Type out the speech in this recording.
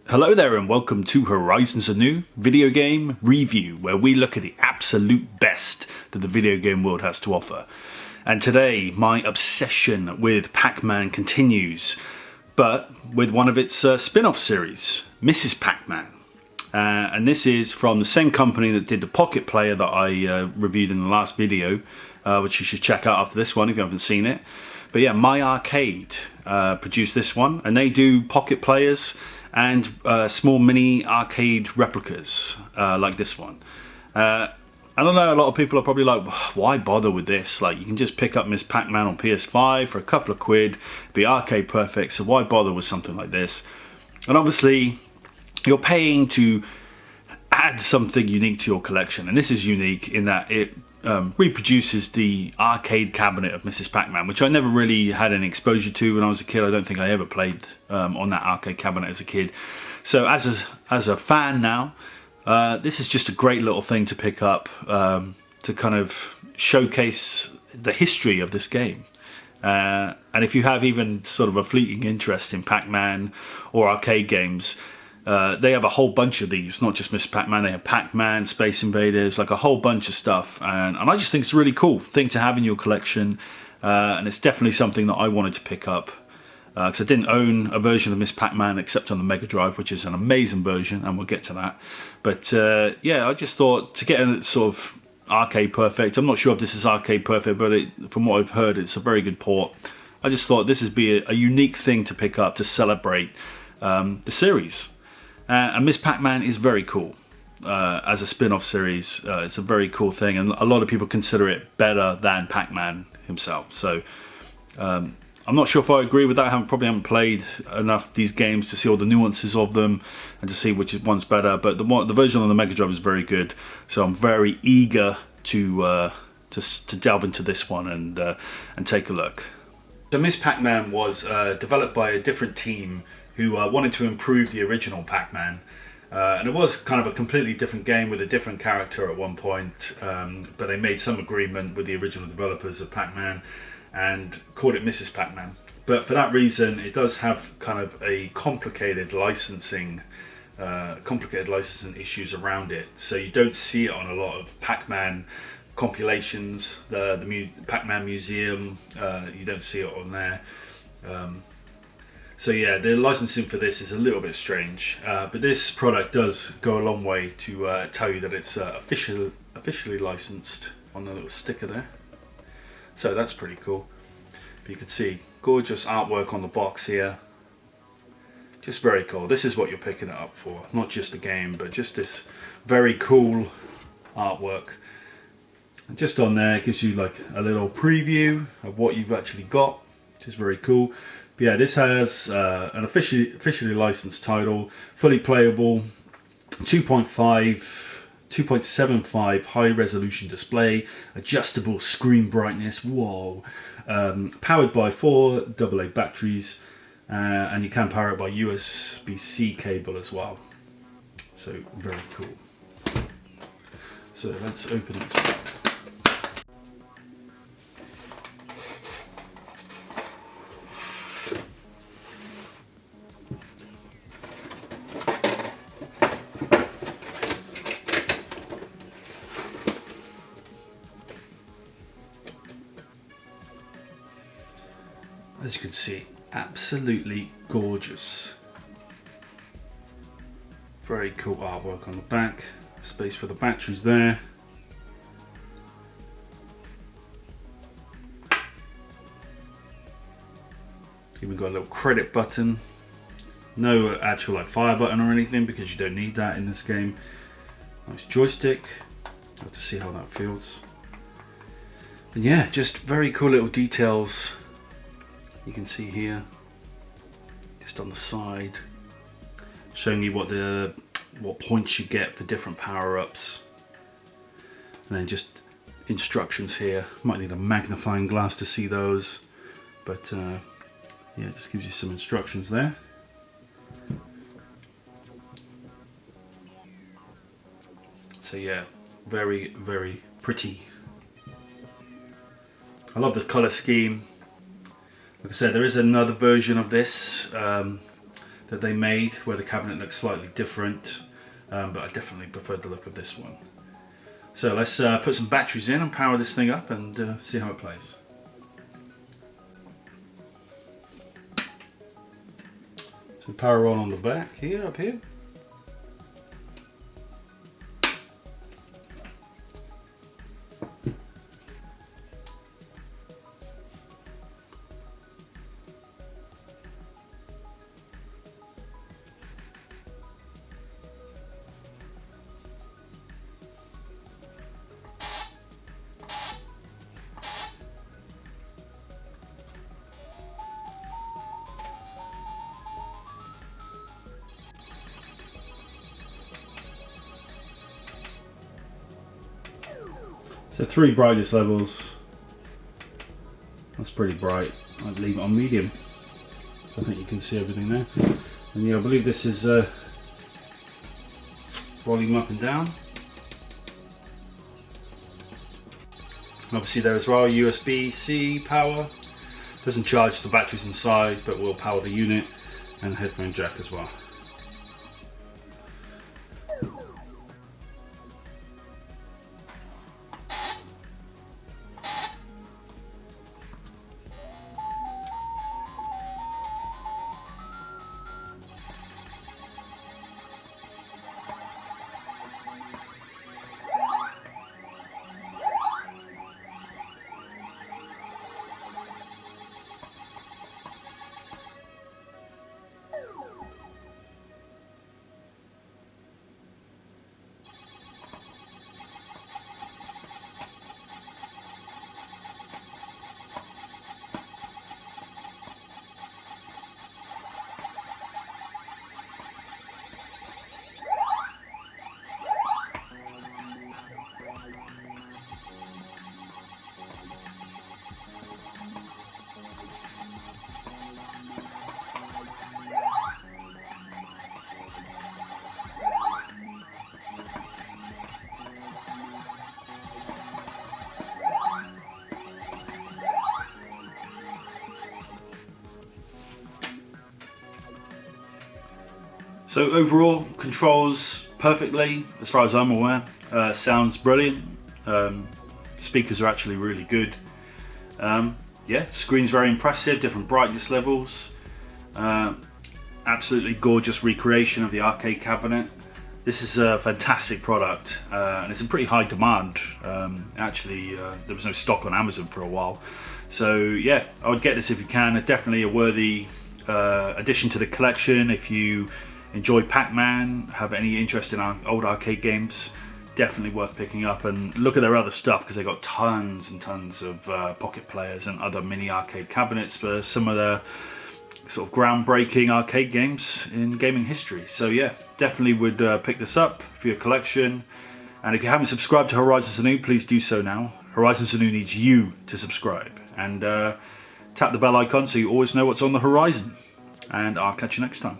Hello there and welcome to Horizons, a new video game review where we look at the absolute best that the video game world has to offer. And today my obsession with Pac-Man continues, but with one of its spin-off series, Mrs. Pac-Man. And this is from the same company that did the Pocket Player that I reviewed in the last video, which you should check out after this one if you haven't seen it. But yeah, My Arcade produced this one, and they do Pocket Players and small mini arcade replicas like this one. I don't know, a lot of people are probably like, why bother with this? Like, you can just pick up Miss Pac-Man on PS5 for a couple of quid, be arcade perfect, so why bother with something like this? And obviously, you're paying to add something unique to your collection, and this is unique in that it reproduces the arcade cabinet of Mrs. Pac-Man, which I never really had any exposure to when I was a kid. I don't think I ever played on that arcade cabinet as a kid. So as a fan now, this is just a great little thing to pick up to kind of showcase the history of this game. And if you have even sort of a fleeting interest in Pac-Man or arcade games, they have a whole bunch of these, not just Mr. Pac-Man. They have Pac-Man, Space Invaders, like a whole bunch of stuff, and I just think it's a really cool thing to have in your collection, and it's definitely something that I wanted to pick up because I didn't own a version of Miss Pac-Man except on the Mega Drive, which is an amazing version, and we'll get to that. But yeah, I just thought to get a sort of arcade perfect. I'm not sure if this is arcade perfect, but from what I've heard, it's a very good port. I just thought this would be a unique thing to pick up to celebrate the series. And Miss Pac-Man is very cool as a spin-off series. It's a very cool thing, and a lot of people consider it better than Pac-Man himself. So I'm not sure if I agree with that. I probably haven't played enough of these games to see all the nuances of them and to see which one's better. But the version on the Mega Drive is very good, so I'm very eager to delve into this one and take a look. So Miss Pac-Man was developed by a different team who wanted to improve the original Pac-Man. And it was kind of a completely different game with a different character at one point, but they made some agreement with the original developers of Pac-Man and called it Mrs. Pac-Man. But for that reason, it does have kind of a complicated licensing issues around it. So you don't see it on a lot of Pac-Man compilations, the Pac-Man Museum, you don't see it on there. So yeah, the licensing for this is a little bit strange, but this product does go a long way to tell you that it's officially licensed on the little sticker there. So that's pretty cool. But you can see gorgeous artwork on the box here. Just very cool. This is what you're picking it up for, not just a game, but just this very cool artwork. And just on there, it gives you like a little preview of what you've actually got, which is very cool. Yeah, this has an officially licensed title, fully playable, 2.75 high resolution display, adjustable screen brightness, whoa, powered by 4 AA batteries, and you can power it by USB-C cable as well. So very cool. So let's open this up. As you can see, absolutely gorgeous. Very cool artwork on the back. Space for the batteries there. Even got a little credit button. No actual like fire button or anything because you don't need that in this game. Nice joystick. I'll have to see how that feels. And yeah, just very cool little details. You can see here, just on the side, showing you what points you get for different power-ups, and then just instructions here. Might need a magnifying glass to see those, but yeah, it just gives you some instructions there. So yeah, very, very pretty. I love the color scheme. Like I said, there is another version of this that they made where the cabinet looks slightly different, but I definitely prefer the look of this one. So let's put some batteries in and power this thing up and see how it plays. So power on the back here, up here. So 3 brightness levels. That's pretty bright. I'd leave it on medium. So I think you can see everything there. And yeah, I believe this is volume up and down. Obviously there as well, USB-C power. Doesn't charge the batteries inside, but will power the unit, and headphone jack as well. So overall, controls perfectly as far as I'm aware. Sounds brilliant. Speakers are actually really good. Yeah, screen's very impressive, different brightness levels. Absolutely gorgeous recreation of the arcade cabinet. This is a fantastic product, and it's in pretty high demand. Actually, there was no stock on Amazon for a while. So yeah, I would get this if you can. It's definitely a worthy addition to the collection. If you enjoy Pac-Man, have any interest in our old arcade games, definitely worth picking up. And look at their other stuff, because they've got tons and tons of pocket players and other mini arcade cabinets for some of the sort of groundbreaking arcade games in gaming history. So yeah, definitely would pick this up for your collection. And if you haven't subscribed to Horizons Anew, please do so now. Horizons Anew needs you to subscribe, and tap the bell icon so you always know what's on the horizon. And I'll catch you next time.